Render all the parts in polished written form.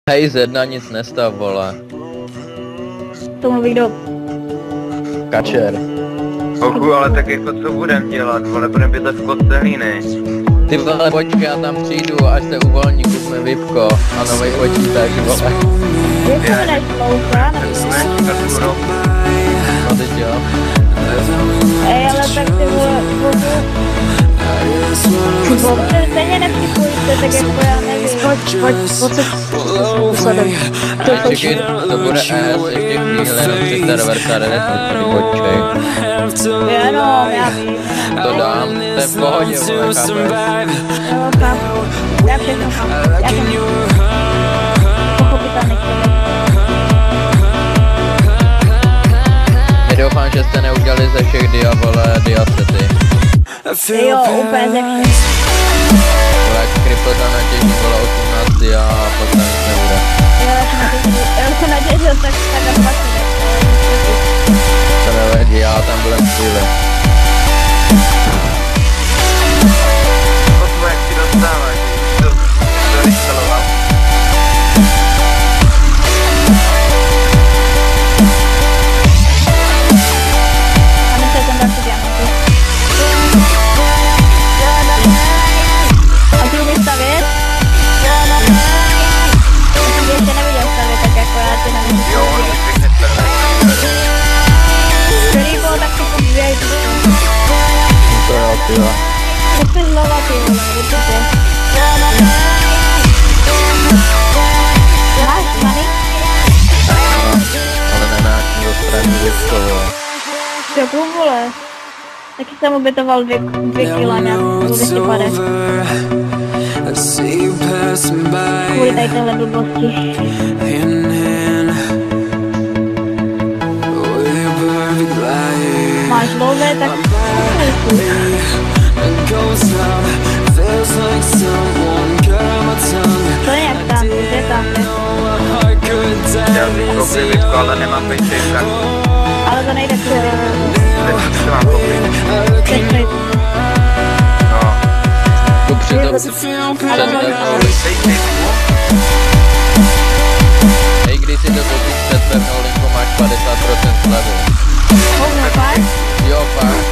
Hej, Z1 nic nestav, vole. To mluví kdo? Kačer. Ochu, ale tak jako co budem dělat, vole, budem bydlet v kostelíny. Ty vole, počkej, já tam přijdu, až se uvolní, kupme vipko a novej počítač, vole. Jak se nedáš sloucha? No teď jo. Ale tak ty vole, stejně nepřipojíte, tak jako já nevím. Pojď se usadit. Čekaj, to bude ES, ještě chvíli, jenom 399, počkej. Jenom, já vím. To dám, to je v pohodě, vole, chápeš? Jo, chápu. Já všechno chápu. Já jsem pochopitelný člověk. Já doufám, že jste neudělali ze všech dia, vole, diasety. Jo, úplně ze všech. Vole, kryptota natěží, vole, 18 dia a pak tam nic nebude. Já jsem natěžil tak a 20. To nevadí, já tam budem chvíli. Kotvo, jak ti dostáváš, to instaloval. A nechal jsem dát si diamanty. A ty umíš stavět? Já jsem tě ještě neviděl stavět, tak jako já ty nemůžu Jo, on už pěkně stavět. Který bylo tak si podběj. To jo, ty jo. Musíš znova ty vole, určitě. Máš money? Ale nenáčný do strany vipko, vole. Čoku vole. Taky jsem obětoval 2 kila nějak, 250. Kvůli tady téhle blbosti. Máš lové, tak to je jak tam, kde tam je. Já bych koupil vipko, ale nemám peněženka. Ale to nejde přijde. Co mám koupit? No. Kupři to. Hej, když si to koupíš před pevnou linku, máš 50% slevy. Hovno, fakt? Jo, fakt.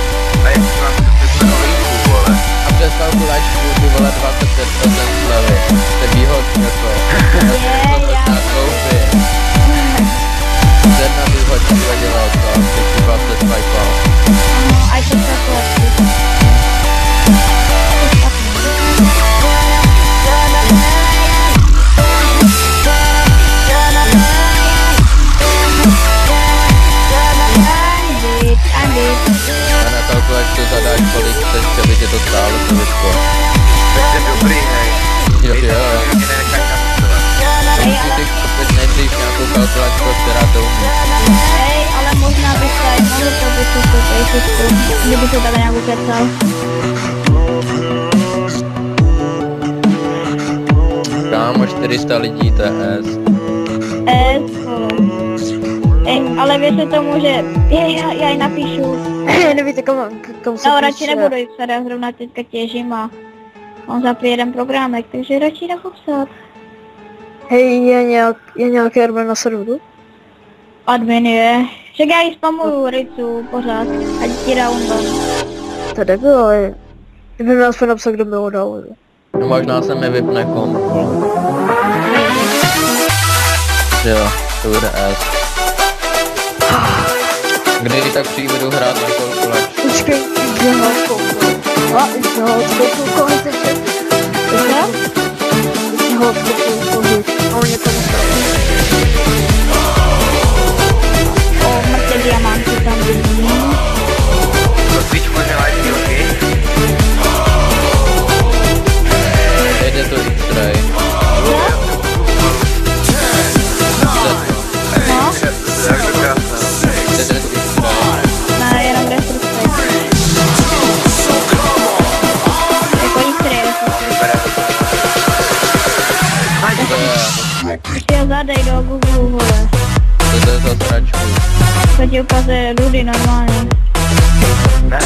A jak mám před pevnou linku, vole? A přes velkou lačku, ty vole, 25% slevy. To je výhodný, jako. To možná koupit. Z1 bych hodně dělal to, teď si 20 swipal. Ano, ať to se lepší. A na kalkulačku zadáš, kolik chceš, že by tě to stálo, to vyšlo. Tak jsi dobrý, hej. Jo, jo. Mě nenecháš napusovat. Musíš koupit nejdřív nějakou kalkulačku, která to umí. Hej, ale možná bych tady mohl to vysusit, kdyby to takhle nějak ukecal. Kámo, 400 lidí, to je S. Ale věřte tomu, že já ji napíšu. Nevíte, komu se No, píše. radši nebudu jít psát, já zrovna teďka těžím a on zapije jeden programek, takže radši nepopsat. Hej, je nějaký admin na serveru? Admin je. Však já ji spamuju Ricu pořád, ať ti download. To nebylo, ale kdyby mi aspoň napsal, kdo mi ho dal. No možná se mi vypne komp. Jo, to bude S. Kdy tak přibudu hrát na kalkulačku? Počkej, kde ho koupil? A, kde ho koupil konečně? Co? Kde ho koupil koupil? A on je to musel. O, mrtě diamanty tam vidím. To svíčku nemáš dílky? Jde to X-ray. Co? No? Tak to krásné. Jde to X-ray. Ne, jenom restrikce. Jako X-ray restrikce. Ty ho zadej do Google, vole. To je za sračku. To ti ukazuje rudy normálně. Ne.